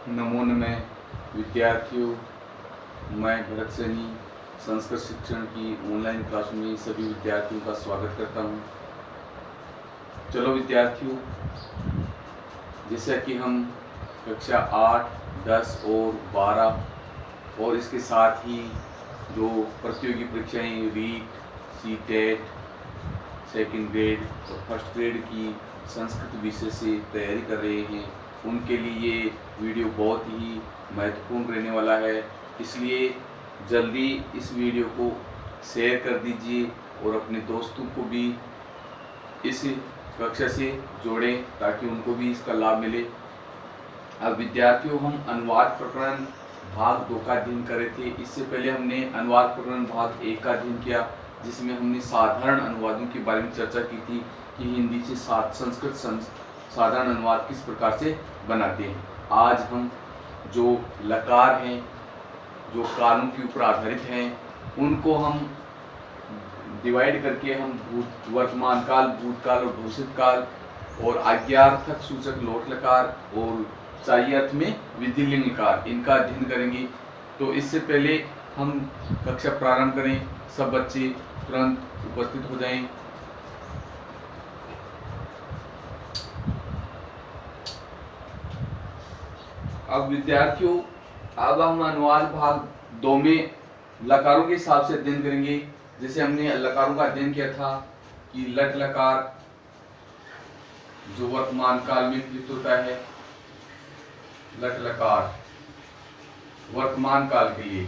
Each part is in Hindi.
नमो नमः विद्यार्थियों, मैं भरत सैनी संस्कृत शिक्षण की ऑनलाइन क्लास में सभी विद्यार्थियों का स्वागत करता हूं। चलो विद्यार्थियों, जैसा कि हम कक्षा 8, 10 और 12 और इसके साथ ही जो प्रतियोगी परीक्षाएं रीट, सीटेट, सेकंड ग्रेड और फर्स्ट ग्रेड की संस्कृत विषय से तैयारी कर रहे हैं, उनके लिए ये वीडियो बहुत ही महत्वपूर्ण रहने वाला है। इसलिए जल्दी इस वीडियो को शेयर कर दीजिए और अपने दोस्तों को भी इस कक्षा से जोड़ें ताकि उनको भी इसका लाभ मिले। अब विद्यार्थियों, हम अनुवाद प्रकरण भाग 2 का अध्ययन कर रहे थे। इससे पहले हमने अनुवाद प्रकरण भाग 1 का अध्ययन किया, जिसमें हमने साधारण अनुवादों के बारे में चर्चा की थी कि हिंदी से संस्कृत साधारण अनुवाद किस प्रकार से बनाते हैं। आज हम जो लकार हैं, जो कालों के ऊपर आधारित हैं, उनको हम डिवाइड करके हम वर्तमान काल, भूतकाल और भविष्य काल और आज्ञार्थक सूचक लोट लकार और चाहिए अर्थ में विधिलिंग लकार, इनका अध्ययन करेंगे। तो इससे पहले हम कक्षा प्रारंभ करें। सब बच्चे तुरंत उपस्थित हो जाएं। अब विद्यार्थियों, अब हम अनुवाद भाग 2 में लकारों के हिसाब से अध्ययन करेंगे। जैसे हमने लकारों का अध्ययन किया था कि लट लकार जो वर्तमान काल में प्रयुक्त होता है, लट लकार वर्तमान काल के लिए,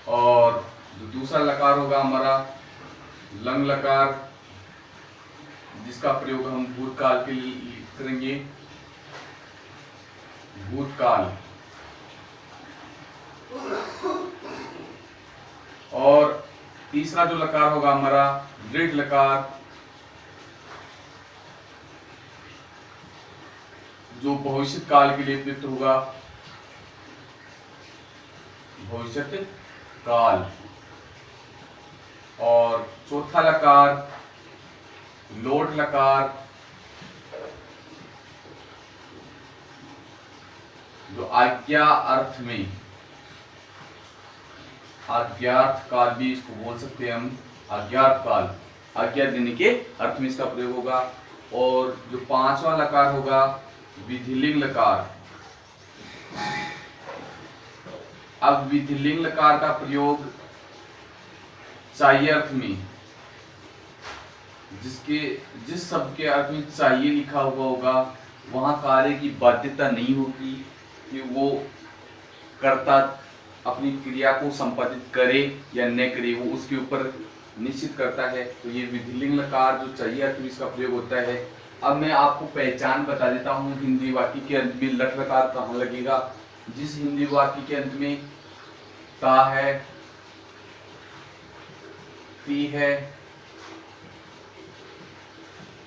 और जो दूसरा लकार होगा हमारा लंग लकार, जिसका प्रयोग हम भूतकाल के लिए करेंगे, भूतकाल। और तीसरा जो लकार होगा हमारा दृढ़ लकार, जो भविष्य काल के लिए प्रयुक्त होगा, भविष्य काल। और चौथा लकार लोट लकार, जो आज्ञा अर्थ में, आज्ञार्थ काल भी इसको बोल सकते हैं हम, आज्ञार्थ काल, आज्ञा देने के अर्थ में इसका प्रयोग होगा। और जो पांचवा लकार होगा विधिलिंग लकार। अब विधिलिंग लकार का प्रयोग चाहिए अर्थ में, जिस शब्द के अर्थ में चाहिए लिखा हुआ होगा, वहां कार्य की बाध्यता नहीं होगी कि वो कर्ता अपनी क्रिया को संपादित करे या न करे, वो उसके ऊपर निश्चित करता है। तो ये विधिलिंग लकार जो चाहिए अर्थ में इसका प्रयोग होता है। अब मैं आपको पहचान बता देता हूँ। हिंदी वाक्य के अंत में लट लकार कहाँ लगेगा। जिस हिंदी वाक्य के अंत में ता है, ती है,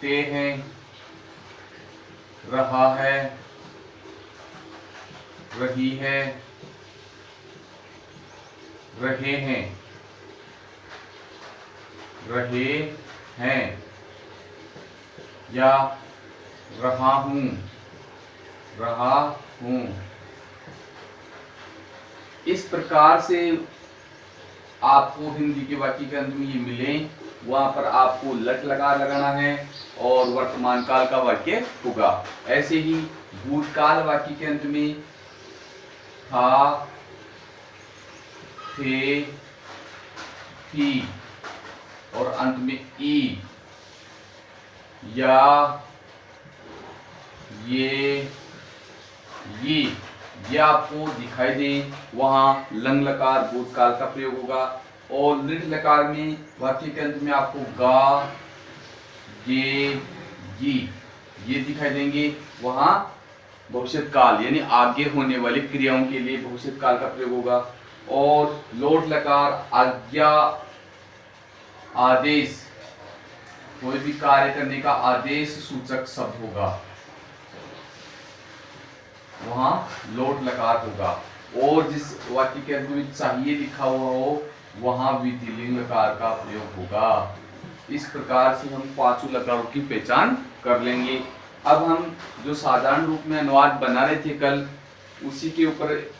ते हैं, रहा है, रही है, रहे हैं, रहे हैं, या रहा हूं, रहा हूं, इस प्रकार से आपको हिंदी के वाक्य के अंत में ये मिले, वहां पर आपको लट लकार लगाना है और वर्तमान काल का वाक्य होगा। ऐसे ही भूतकाल वाक्य के अंत में था, थे, थी और अंत में ई, या, ये आपको दिखाई दे, वहां लंग लकार भूतकाल का प्रयोग होगा। और दृढ़ लकार में वाक्य के अंत में आपको गा, गे, गी ये दिखाई देंगे, वहां भविष्य काल यानी आगे होने वाली क्रियाओं के लिए भविष्य काल का प्रयोग होगा। और लोट लकार आज्ञा, आदेश, कोई भी कार्य करने का आदेश सूचक शब्द होगा, वहां लोट लकार होगा। और जिस वाक्य के अंत में चाहिए लिखा हुआ हो, वहां विधिलिंग लकार का प्रयोग होगा। इस प्रकार से हम पांचों लकारों की पहचान कर लेंगे। अब हम जो साधारण रूप में अनुवाद बना रहे थे कल, उसी के ऊपर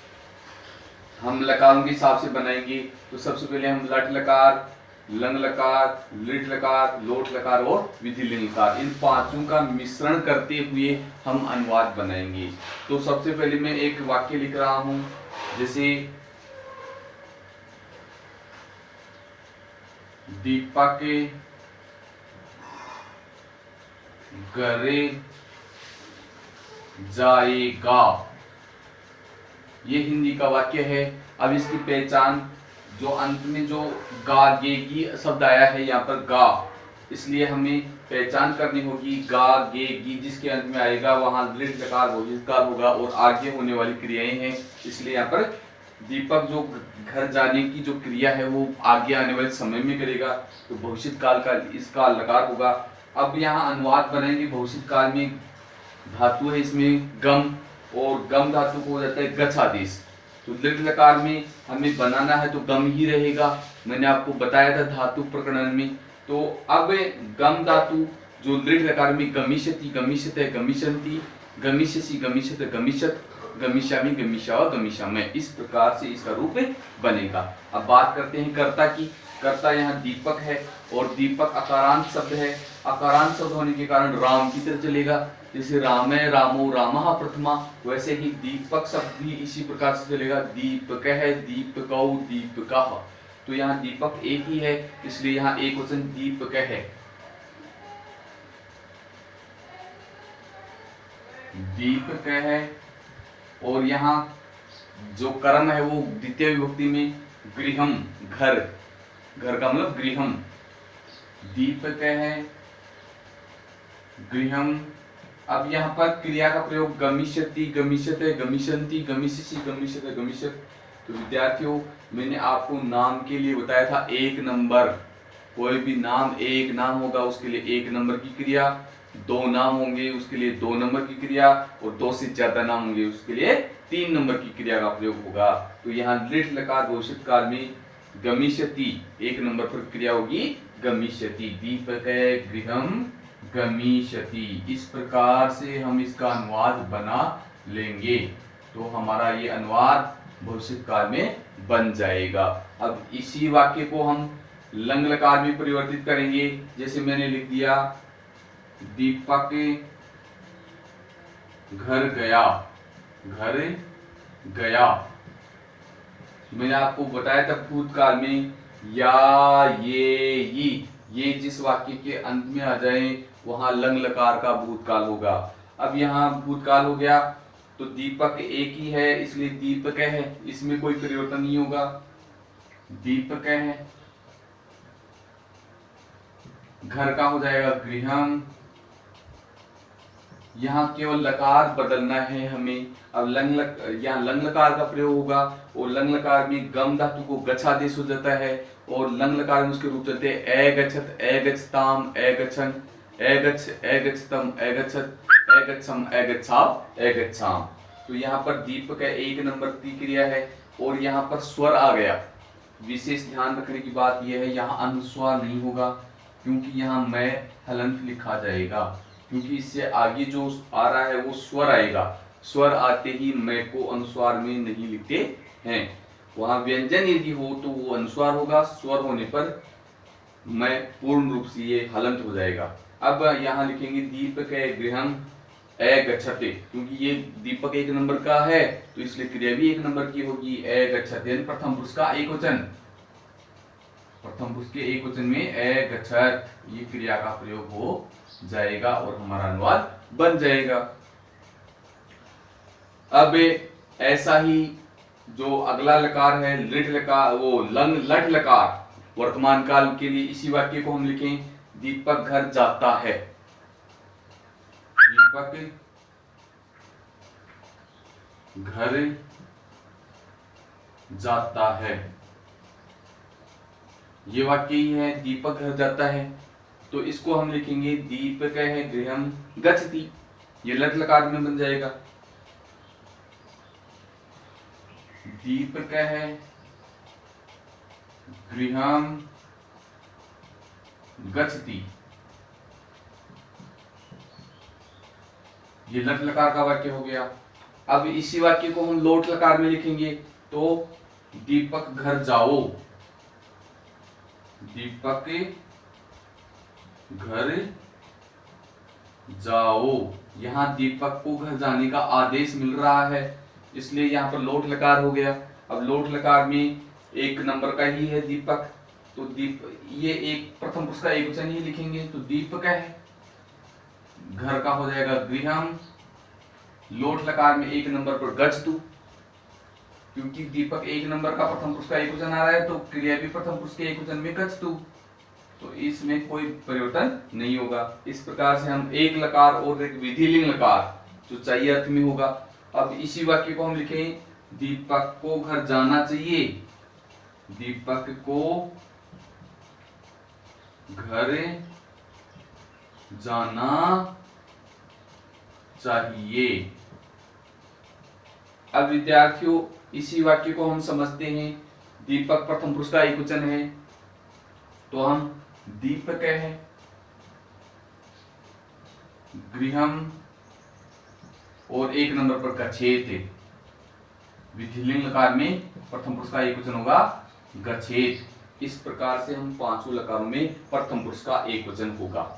हम लकारों के हिसाब से बनाएंगे। तो सबसे पहले हम लट लकार, लंग लकार, लिट लकार, लोट लकार और विधि लिंग लकार, इन पांचों का मिश्रण करते हुए हम अनुवाद बनाएंगे। तो सबसे पहले मैं एक वाक्य लिख रहा हूं, जैसे दीपक घरे जाएगा, ये हिंदी का वाक्य है। अब इसकी पहचान, जो अंत में जो गा गे गी शब्द आया है यहाँ पर गा, इसलिए हमें पहचान करनी होगी गा गे गी, जिसके अंत में आएगा वहां दृढ़ लकार भविष्यकाल होगा और आगे होने वाली क्रियाएं हैं, इसलिए यहाँ पर दीपक जो घर जाने की जो क्रिया है वो आगे आने वाले समय में करेगा, तो भविष्य काल का इसका लकार होगा। अब यहाँ अनुवाद बनाएंगे। भविष्य काल में धातु है इसमें गम, और गम धातु को हो जाता है गच्छ आदेश। तो दृढ़ लकार में हमें बनाना है तो गम ही रहेगा, मैंने आपको बताया था धातु प्रकरण में। तो अब गम धातु जो दृढ़ लकार में गमिष्यति, गमिष्यते, गमिष्यन्ति, गमिष्यसि, गमिष्यत, गमिष्यत, गमिष्यामि, गमिष्या व गमिष्यामि, इस प्रकार से इसका रूप बनेगा। अब बात करते हैं कर्ता की। कर्ता यहाँ दीपक है और दीपक अकारांत शब्द है। अकारांत शब्द होने के कारण राम की तरह चलेगा, जैसे राम है, रामो रामः प्रथमा, वैसे ही दीपक शब्द भी इसी प्रकार से चलेगा। दीपक है, दीपकौ, दीपकः। तो यहाँ दीपक एक ही है, इसलिए यहाँ एक वचन दीपक है। दीपक है, और यहाँ जो कर्म है वो द्वितीय विभक्ति में गृहम, घर, घर का मतलब गृहम। दीपक है, गृहम। अब यहाँ पर क्रिया का प्रयोग गमिष्यति, गमिष्यते, गमिष्यन्ति, गमिष्यसि, गमिष्यते, गमिष्यत। तो विद्यार्थियों, मैंने आपको नाम के लिए बताया था 1 नंबर। कोई भी नाम, एक नाम होगा उसके लिए 1 नंबर की क्रिया, 2 नाम होंगे उसके लिए 2 नंबर की क्रिया, और 2 से ज्यादा नाम होंगे उसके लिए 3 नंबर की क्रिया का प्रयोग होगा। तो यहाँ दृढ़ लकार भविष्य काल में गमिष्यति 1 नंबर पर क्रिया होगी गमिष्यति। दीपक गृहम गमिष्यति, इस प्रकार से हम इसका अनुवाद बना लेंगे, तो हमारा ये अनुवाद भविष्य काल में बन जाएगा। अब इसी वाक्य को हम लंग लकार में परिवर्तित करेंगे। जैसे मैंने लिख दिया दीपक घर गया, घर गया। मैंने आपको बताया था भूतकाल में या ये जिस वाक्य के अंत में आ जाए वहां लंग लकार का भूतकाल होगा। अब यहाँ भूतकाल हो गया, तो दीपक एक ही है इसलिए दीपक है, इसमें कोई परिवर्तन नहीं होगा, दीपक है। घर का हो जाएगा गृहम, यहाँ केवल लकार बदलना है हमें। अब यहाँ लंग लकार का प्रयोग होगा, और लंग लकार में गम धातु को गच्छादेश हो जाता है, और लंग लकार में उसके रूप चलते हैं अगच्छत, अगच्छताम, अगच्छन, अगच्छ, अगच्छतम, अगच्छत, अगच्छम, अगच्छाव, अगच्छाम। तो यहाँ पर दीपक है 1 नंबर की क्रिया है, और यहाँ पर स्वर आ गया। विशेष ध्यान रखने की बात यह है, यहाँ अनुस्वार नहीं होगा, क्योंकि यहाँ मैं हलंत लिखा जाएगा, क्योंकि इससे आगे जो आ रहा है वो स्वर आएगा। स्वर आते ही मैं को अनुस्वार में नहीं लिखते हैं। वहां व्यंजन यदि हो तो वो अनुस्वार होगा, स्वर होने पर मैं पूर्ण रूप से ये हलंत हो जाएगा। अब यहाँ लिखेंगे दीपक गृहम अगच्छते, क्योंकि ये दीपक 1 नंबर का है तो इसलिए क्रिया भी 1 नंबर की होगी, अगच्छते, प्रथम पुरुष का एक वचन, प्रथम पुरुष के एक वचन में अगच्छत, ये क्रिया का प्रयोग हो जाएगा और हमारा अनुवाद बन जाएगा। अब ऐसा ही जो अगला लकार है लिट लकार, वो लंग लट लकार, वर्तमान काल के लिए इसी वाक्य को हम लिखें दीपक घर जाता है, दीपक घर जाता है, ये वाक्य ही है दीपक घर जाता है। तो इसको हम लिखेंगे दीपक है गृहम गच्छति, ये लट लकार में बन जाएगा। दीपक है गृहम गच्छति। ये लट लकार का वाक्य हो गया। अब इसी वाक्य को हम लोट लकार में लिखेंगे तो दीपक घर जाओ, दीपक घर जाओ। यहां दीपक को घर जाने का आदेश मिल रहा है, इसलिए यहां पर लोट लकार हो गया। अब लोट लकार में एक नंबर का ही है दीपक, तो ये एक प्रथम पुरुष का एकवचन ही लिखेंगे, तो दीपक है। घर का हो जाएगा गृहम। लोट लकार में एक नंबर पर गच्छतु, क्योंकि दीपक एक नंबर का प्रथम पुरुष का एकवचन आ रहा है तो क्रिया भी प्रथम पुरुष के एकवचन में गच्छतु, तो इसमें कोई परिवर्तन नहीं होगा। इस प्रकार से हम एक लकार और एक विधिलिंग लकार जो चाहिए अर्थ में होगा। अब इसी वाक्य को हम लिखें, दीपक को घर जाना चाहिए, दीपक को घर जाना चाहिए। अब विद्यार्थियों इसी वाक्य को हम समझते हैं। दीपक प्रथम पुरुष का एकवचन है तो हम दीपक है, गृहम और एक नंबर पर गच्छेत। विधिलिंग लकार में प्रथम पुरुष का एकवचन होगा गच्छेत। इस प्रकार से हम पांचों लकारों में प्रथम पुरुष का एकवचन होगा।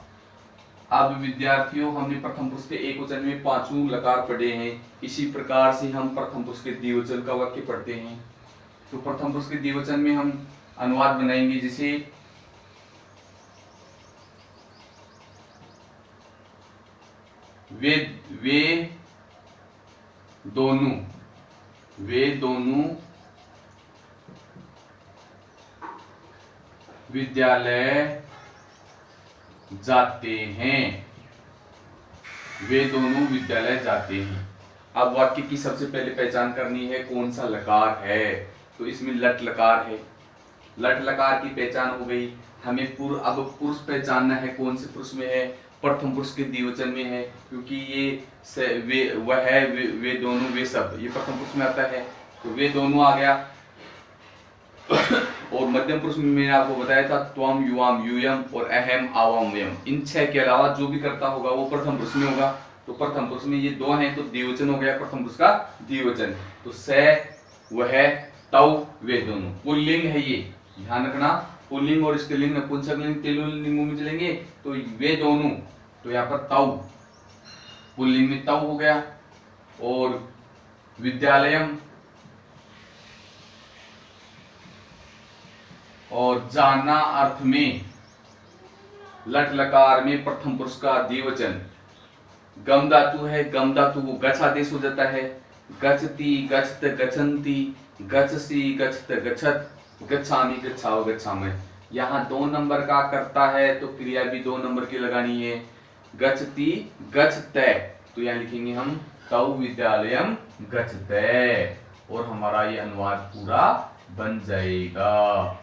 अब विद्यार्थियों हमने प्रथम पुरुष के एकवचन में पांचों लकार पढ़े हैं। इसी प्रकार से हम प्रथम पुरुष के द्विवचन का वाक्य पढ़ते हैं। तो प्रथम पुरुष के द्विवचन में हम अनुवाद बनाएंगे, जैसे वे दोनों विद्यालय जाते हैं, वे दोनों विद्यालय जाते हैं। अब वाक्य की सबसे पहले पहचान करनी है कौन सा लकार है, तो इसमें लट लकार है। लट लकार की पहचान हो गई। हमें अब पुरुष पहचानना है, कौन से पुरुष में है, प्रथम पुरुष के द्विवचन में है, क्योंकि ये वे दोनों वे सब ये प्रथम पुरुष में आता है, तो वे दोनों आ गया। और मध्यम पुरुष में मैंने आपको बताया था त्वम, युवाम, यूयम और अहम, आवाम, वयम। इन छह के अलावा जो भी करता होगा वो प्रथम पुरुष में होगा। तो प्रथम पुरुष में ये दो हैं, तो द्विवचन हो गया प्रथम पुरुष का द्विवचन। तो स, वह, तव, वे दोनों पुल्लिंग है। ये ध्यान रखना, पुल्लिंग और स्त्रीलिंग नपुंसकलिंग स्त्रीलिंग में चलेंगे तो वे दोनों, तो यहाँ पर तव पुल्लिंग में तव हो गया। और विद्यालयम और जाना अर्थ में लट लकार में प्रथम पुरुष का द्विवचन। गम धातु है, गम धातु वो गच्छ आदेश हो जाता है। गच्छति, गच्छत, गच्छन्ति, गच्छसि, गच्छत, गच्छत, गच्छामि, गच्छाओ, गच्छामि। यहाँ दो नंबर का करता है तो क्रिया भी दो नंबर की लगानी है। गच्छति, गच्छते, तो यहाँ लिखेंगे हम तव विद्यालयम गच्छते, और हमारा ये अनुवाद पूरा बन जाएगा।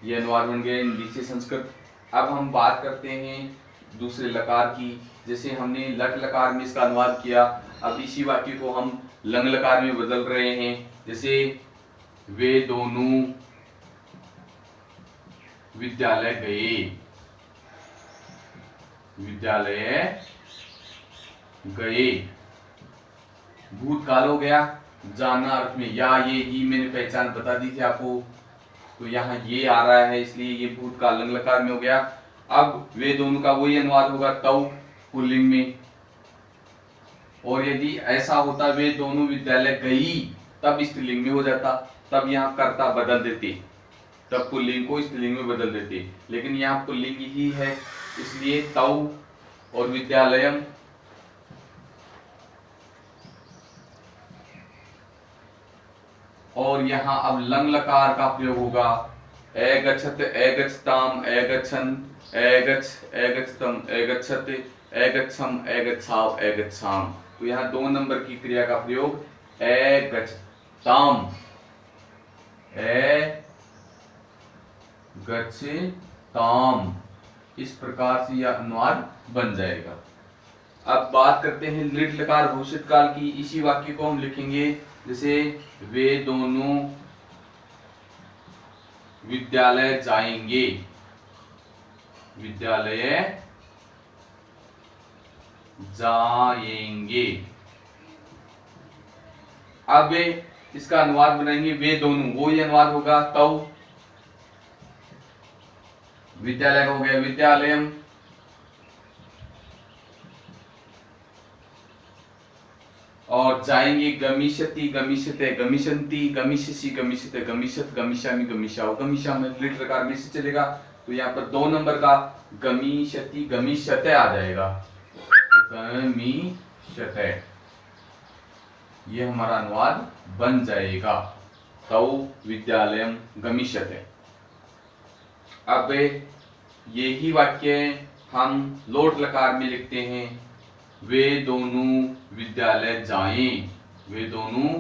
ये अनुवाद बन गया हिंदी से संस्कृत। अब हम बात करते हैं दूसरे लकार की। जैसे हमने लट लकार में इसका अनुवाद किया, अब इसी वाक्य को हम लंग लकार में बदल रहे हैं। जैसे वे दोनों विद्यालय गए, विद्यालय गए। भूतकाल हो गया, जाना अर्थ में या, ये ही मैंने पहचान बता दी थी आपको, तो यहाँ ये आ रहा है इसलिए ये भूतकाल लंग लकार में हो गया। अब वे दोनों का वही अनुवाद होगा तव पुल्लिंग में। और यदि ऐसा होता वे दोनों विद्यालय गई, तब स्त्रीलिंग में हो जाता, तब यहाँ कर्ता बदल देते, तब पुल्लिंग को स्त्रीलिंग में बदल देते। लेकिन यहाँ पुल्लिंग ही है इसलिए तव और विद्यालयम। और यहाँ अब लंग लकार का प्रयोग होगा। एगच्छत, एगच्छताम, एगच्छन, एगच्छ, एगच्छतम, एगच्छत, एगच्छम, एगच्छाव, एगच्छाम। तो यहाँ दो नंबर की क्रिया का प्रयोग एगच्छताम, एगच्छताम, इस प्रकार से यह अनुवाद बन जाएगा। अब बात करते हैं लिट लकार भविष्यत काल की। इसी वाक्य को हम लिखेंगे जैसे वे दोनों विद्यालय जाएंगे, विद्यालय जाएंगे। अब इसका अनुवाद बनाएंगे, वे दोनों, वो ही अनुवाद होगा। तव विद्यालय हो गया विद्यालयम, और जाएंगे गमिष्यति गमिष्यते गमिष्यन्ति गमिष्यसि गमिष्यते गमिष्यत गमिष्यामि गमिष्याओ गमिष्यामि लिट लकार में से चलेगा। तो यहाँ पर 2 नंबर का गमिष्यति गमिष्यते आ जाएगा। तो गमिष्यते ये हमारा अनुवाद बन जाएगा। तौ विद्यालयम गमिष्यते। अब यही वाक्य हम लोट लकार में लिखते हैं, वे दोनों विद्यालय जाएं, वे दोनों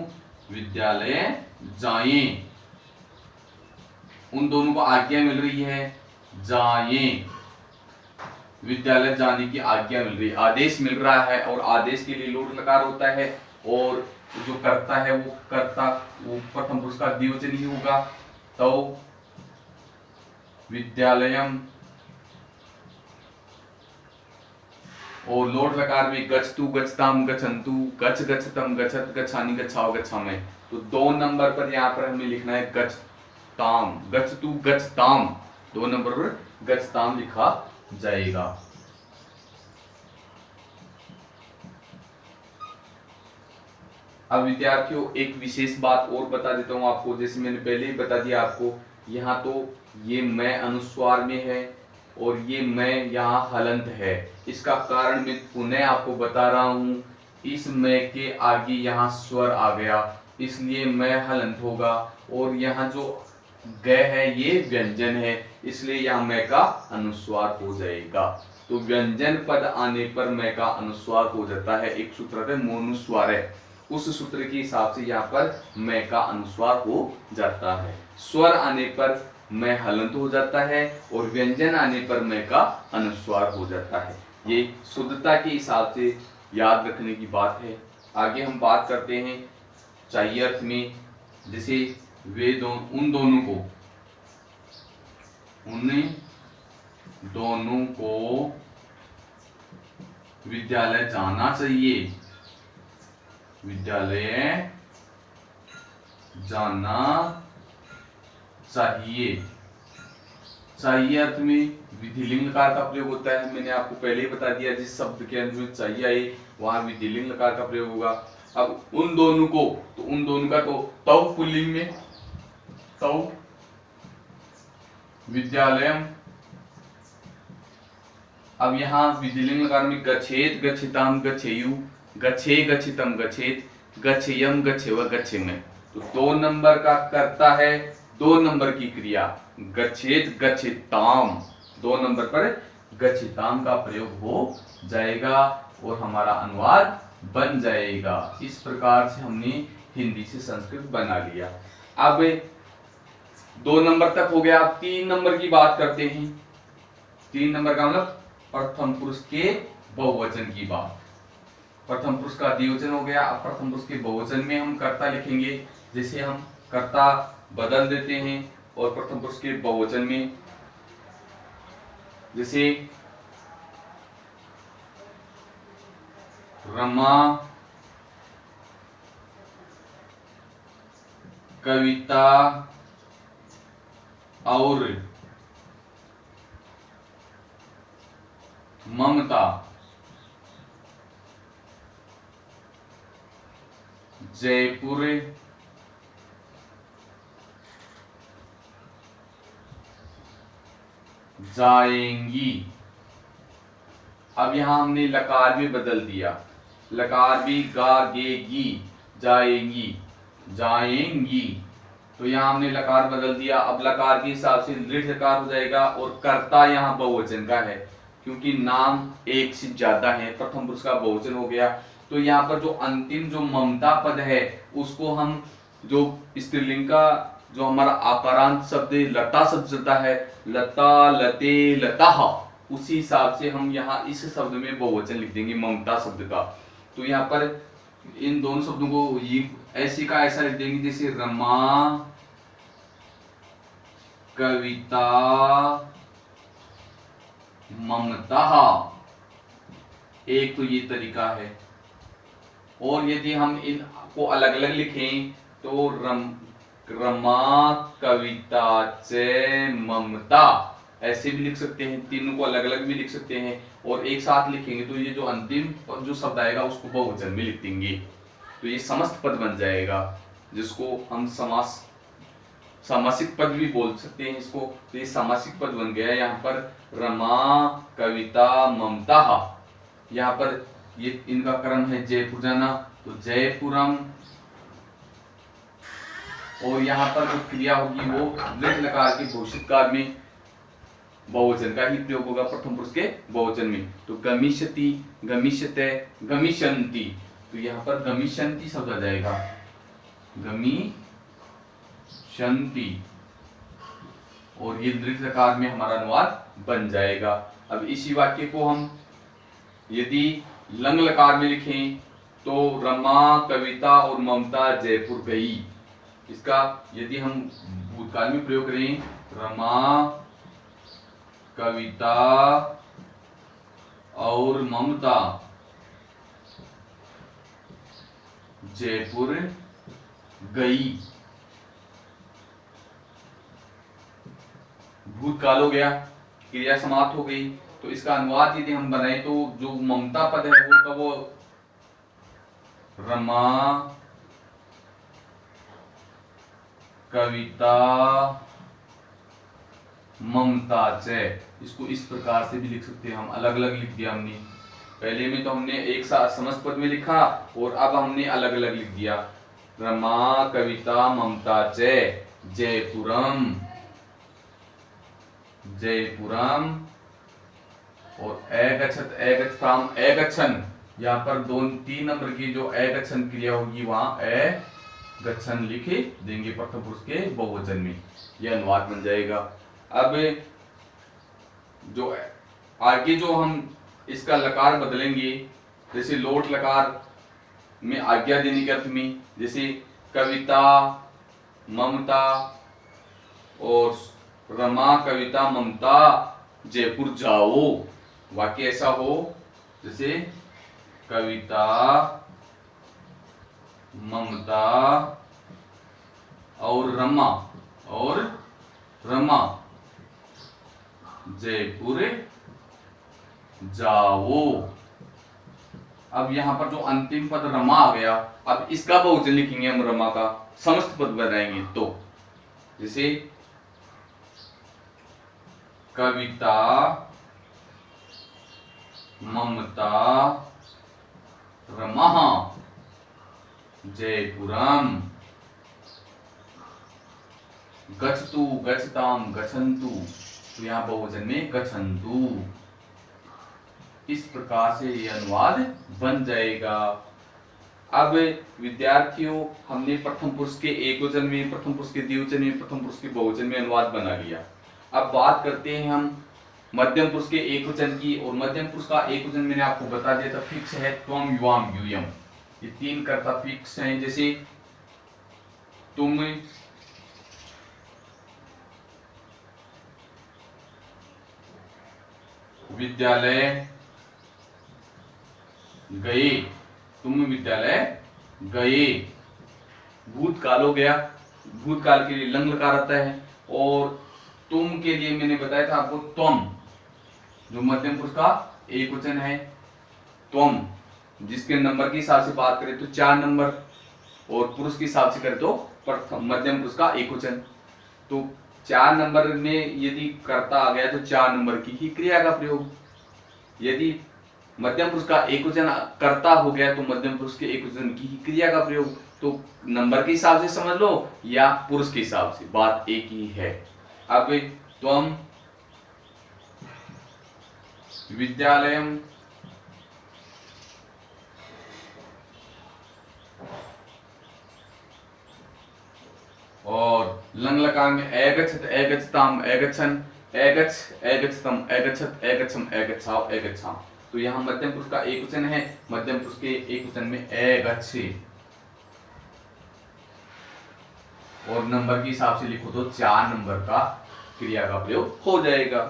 विद्यालय जाएं। उन दोनों को आज्ञा मिल रही है, जाएं, विद्यालय जाने की आज्ञा मिल रही है, आदेश मिल रहा है। और आदेश के लिए लोट लकार होता है, और जो करता है वो कर्ता, वो प्रथम पुरुष का द्विवचन ही होगा। तो विद्यालयम, और लोट लकार में गच्छतु गच्छताम गच्छन्तु गच्छ गच्छतम गच्छत गच्छानि गच्छाओ गच्छामि। तो 2 नंबर पर यहाँ पर हमें लिखना है गच्छताम, गच्छतु गच्छताम, 2 नंबर पर गच्छताम लिखा जाएगा। अब विद्यार्थियों एक विशेष बात और बता देता हूं आपको, जैसे मैंने पहले ही बता दिया आपको, यहाँ तो ये मैं अनुस्वार में है और ये मैं यहाँ हलंत है। इसका कारण मैं पुनः आपको बता रहा हूँ, इस मैं के आगे यहाँ स्वर आ गया, इसलिए मैं हलंत होगा। और यहाँ जो ग है ये व्यंजन है, इसलिए यहाँ मैं का अनुस्वार हो जाएगा। तो व्यंजन पद आने पर मैं का अनुस्वार हो जाता है। एक सूत्र है मोनुस्वार है, उस सूत्र के हिसाब से यहाँ पर मैं का अनुस्वार हो जाता है। स्वर आने पर मैं हलंत हो जाता है और व्यंजन आने पर मैं का अनुस्वार हो जाता है। ये शुद्धता के हिसाब से याद रखने की बात है। आगे हम बात करते हैं चाहिए अर्थ में। जैसे वे उन दोनों को विद्यालय जाना चाहिए, विद्यालय जाना चाहिए। चाहिए अर्थ में विधिलिंग लकार का प्रयोग होता है। मैंने आपको पहले ही बता दिया, जिस शब्द के अंत में चाहिए आए वहां विधिलिंग लकार का प्रयोग होगा। अब उन दोनों को, तो उन दोनों का तो तव पुल्लिंग में, तव विद्यालयम। अब यहाँ विधिलिंग लकार में गच्छेत गच्छिताम गच्छेयु, गच्छे गच्छितम गच्छेत, गच्छेयम गच्छेव गच्छेम। तो 2 नंबर का कर्ता है, 2 नंबर की क्रिया गच्छेत गच्छिताम, 2 नंबर पर गच्छिताम का प्रयोग हो जाएगा और हमारा अनुवाद बन जाएगा। इस प्रकार से हमने हिंदी से संस्कृत बना लिया। अब 2 नंबर तक हो गया। अब 3 नंबर की बात करते हैं। 3 नंबर का मतलब प्रथम पुरुष के बहुवचन की बात। प्रथम पुरुष का द्विवचन हो गया। अब प्रथम पुरुष के बहुवचन में हम कर्ता लिखेंगे। जैसे हम कर्ता बदल देते हैं और प्रथम पुरुष के बहुवचन में, जैसे रमा, कविता और ममता जयपुर जाएंगी। अब यहां हमने लकार में बदल दिया, लकार भी गा गे गी, जाएंगी, जाएंगी। तो यहाँ हमने लकार बदल दिया। अब लकार के हिसाब से दृढ़ लकार हो जाएगा और कर्ता यहाँ बहुवचन का है, क्योंकि नाम एक से ज्यादा है, प्रथम पुरुष का बहुवचन हो गया। तो यहाँ पर जो अंतिम जो ममता पद है उसको हम, जो स्त्रीलिंग का जो हमारा आकारांत शब्द लता शब्द चलता है, लता लते लता, उसी हिसाब से हम यहाँ इस शब्द में बहुवचन लिख देंगे ममता शब्द का। तो यहाँ पर इन दोनों शब्दों को ये ऐसे का ऐसा लिख देंगे, जैसे रमा, कविता ममता, एक तो ये तरीका है। और यदि हम इनको अलग अलग लिखें तो रमा कविता च ममता, ऐसे भी लिख सकते हैं, तीनों को अलग अलग भी लिख सकते हैं। और एक साथ लिखेंगे तो ये जो अंतिम जो शब्द आएगा उसको बहुवचन में लिख देंगे तो ये समस्त पद बन जाएगा, जिसको हम सामासिक पद भी बोल सकते हैं इसको। तो ये सामासिक पद बन गया यहाँ पर, रमा कविता ममता। यहाँ पर ये इनका क्रम है जयपुर जाना, तो जयपुरम। और यहाँ पर जो क्रिया होगी वो दृढ़ लकार के भविष्य काल में बहुवचन का ही प्रयोग होगा, प्रथम पुरुष के बहुवचन में। तो गमिष्यति, गमिष्यते, गमिष्यन्ति, तो यहाँ पर गमिष्यन्ति शब्द आ जाएगा, गमिष्यन्ति। और ये दृढ़ लकार में हमारा अनुवाद बन जाएगा। अब इसी वाक्य को हम यदि लंग लकार में लिखें तो रमा कविता और ममता जयपुर गई। इसका यदि हम भूतकाल में प्रयोग करें, रमा कविता और ममता जयपुर गई, भूतकाल हो गया, क्रिया समाप्त हो गई। तो इसका अनुवाद यदि हम बनाए तो जो ममता पद है वो का वो रमा कविता ममता च, इसको इस प्रकार से भी लिख सकते हैं हम, अलग अलग लिख दिया हमने। पहले में तो हमने एक साथ समस्त पद में लिखा और अब हमने अलग अलग लिख दिया, रमा कविता ममता च जयपुरम, जयपुरम। और अगच्छत, अगच्छताम, अगच्छन, यहाँ पर 2-3 नंबर की जो अगच्छन क्रिया होगी वहां अगच्छन लिख देंगे प्रथम पुरुष के बहुवचन में, यह अनुवाद बन जाएगा। अब जो आगे जो हम इसका लकार बदलेंगे, जैसे लोट लकार में आज्ञा देने के अर्थ में, जैसे कविता ममता और रमा कविता ममता जयपुर जाओ, वाक्य ऐसा हो जैसे कविता ममता और रमा जयपुर जाओ। अब यहां पर जो अंतिम पद रमा आ गया, अब इसका बहुवचन लिखेंगे हम, रमा का समस्त पद बनाएंगे। तो जैसे कविता ममता रमा जयपुरम, गच्छतु गच्छताम गच्छन्तु, तो यहाँ बहुवचन में गच्छन्तु। इस प्रकार से यह अनुवाद बन जाएगा। अब विद्यार्थियों, हमने प्रथम पुरुष के एकवचन में, प्रथम पुरुष के द्विवचन में, प्रथम पुरुष के बहुवचन में अनुवाद बना लिया। अब बात करते हैं हम मध्यम पुरुष के एकवचन की। और मध्यम पुरुष का एकवचन मैंने आपको बता दिया था, फिक्स है, त्वम युवाम यूयम, ये 3 कर्ता फिक्स हैं। जैसे तुम, विद्यालय गए, तुम विद्यालय गए, भूतकाल हो गया, भूतकाल के लिए लंग लकार आता है। और तुम के लिए मैंने बताया था आपको त्वम, जो मध्यम पुरुष का एकवचन है, त्वम, जिसके नंबर के हिसाब से बात करें तो 4 नंबर, और पुरुष के हिसाब से करें तो प्रथम मध्यम पुरुष का एकवचन। तो 4 नंबर में यदि कर्ता आ गया तो 4 नंबर की ही क्रिया का प्रयोग। यदि मध्यम पुरुष का एकवचन कर्ता हो गया तो मध्यम पुरुष के एकवचन की ही क्रिया का प्रयोग। तो नंबर के हिसाब से समझ लो या पुरुष के हिसाब से, बात एक ही है। अब त्वम विद्यालयम और लंग लकार में अगच्छत अगच्छताम अगच्छन, अगच्छ अगच्छतम अगच्छत अगच्छम अगच्छाओ अगच्छाम। तो यहाँ मध्यम पुरुष का एकवचन है, मध्यम पुरुष के एकवचन में अगच्छे, और नंबर के हिसाब से लिखो तो 4 नंबर का क्रिया का प्रयोग हो जाएगा।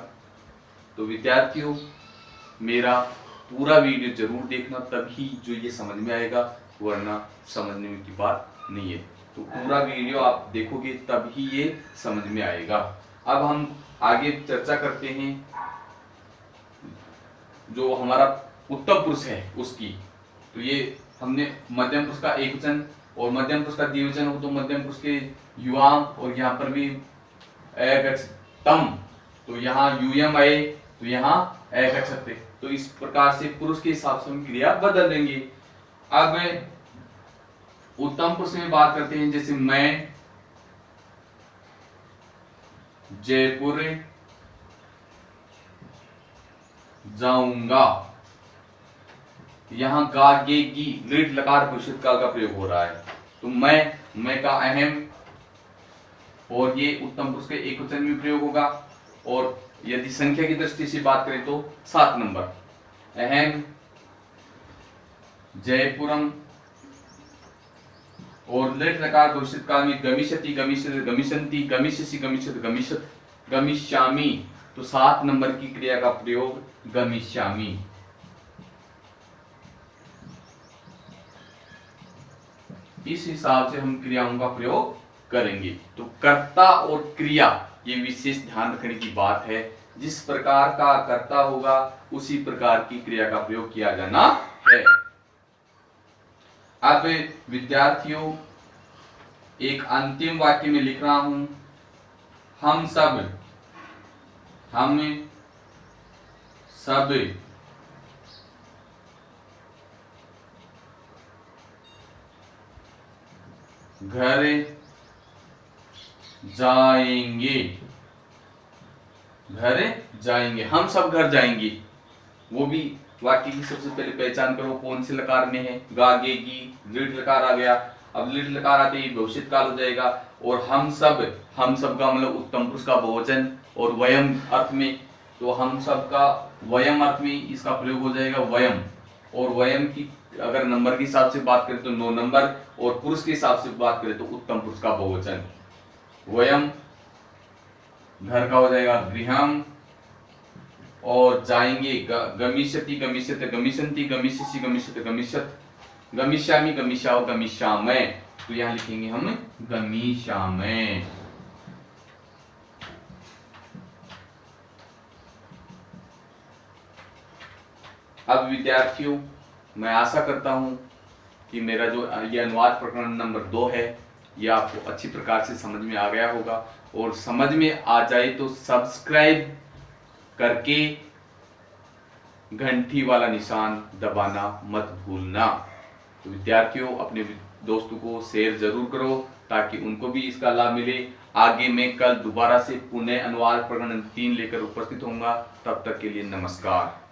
तो विद्यार्थियों मेरा पूरा वीडियो जरूर देखना, तभी जो ये समझ में आएगा, वरना समझने की बात नहीं है। तो पूरा वीडियो आप देखोगे तभी ये समझ में आएगा। अब हम आगे चर्चा करते हैं जो हमारा उत्तम पुरुष है उसकी। तो ये हमने मध्यम पुरुष का एकवचन और मध्यम पुरुष का द्विवचन हो तो मध्यम पुरुष के युवाम, और यहाँ पर भी तम, तो यहाँ यूयम आए तो यहाँ एकछते। तो इस प्रकार से पुरुष के हिसाब से हम क्रिया बदल देंगे। अब उत्तम पुरुष में बात करते हैं, जैसे मैं जयपुर जाऊंगा, यहां गा गे गी लिट लकार भविष्यत काल का प्रयोग हो रहा है। तो मैं का अहम, और ये उत्तम पुरुष के एकवचन में प्रयोग होगा। और यदि संख्या की दृष्टि से बात करें तो 7 नंबर, अहम जयपुरम, और लिट लकार भविष्यत काल में गमिष्यति गमिष्यति गमिष्यन्ति गमिष्यसि गमिष्यत गमिष्यत गमिष्यामि। तो 7 नंबर की क्रिया का प्रयोग गमिष्यामि। इस हिसाब से हम क्रियाओं का प्रयोग करेंगे। तो कर्ता और क्रिया ये विशेष ध्यान रखने की बात है। जिस प्रकार का कर्ता होगा उसी प्रकार की क्रिया का प्रयोग किया जाना है। अब विद्यार्थियों एक अंतिम वाक्य में लिख रहा हूं, हम सब घर जाएंगे, हम सब घर जाएंगे। वो भी वाक्य की सबसे पहले पहचान करो कौन से लकार में है। गा गे गी लिट लकार आ गया, अब लिट लकार आते ही भविष्यत काल हो जाएगा। और हम सब का मतलब उत्तम पुरुष का बहुवचन, और वयम अर्थ में, तो हम सब का वयम अर्थ में इसका प्रयोग हो जाएगा वयम। और वयम की अगर नंबर के हिसाब से बात करें तो 9 नंबर, और पुरुष के हिसाब से बात करें तो उत्तम पुरुष का बहुवचन वयम। घर का हो जाएगा गृहम, और जाएंगे गमिष्यति गमिष्यत गमिष्यन्ति गमिष्यसि गमिष्यत गमिष्यत गमिष्यामि गमिष्याओ गमिष्यामय। तो यहां लिखेंगे हम गमिष्यामय। अब विद्यार्थियों मैं आशा करता हूं कि मेरा जो ये अनुवाद प्रकरण नंबर 2 है ये आपको अच्छी प्रकार से समझ में आ गया होगा। और समझ में आ जाए तो सब्सक्राइब करके घंटी वाला निशान दबाना मत भूलना। तो विद्यार्थियों अपने दोस्तों को शेयर जरूर करो ताकि उनको भी इसका लाभ मिले। आगे मैं कल दोबारा से पुनः अनुवाद प्रकरण 3 लेकर उपस्थित होऊंगा। तब तक के लिए नमस्कार।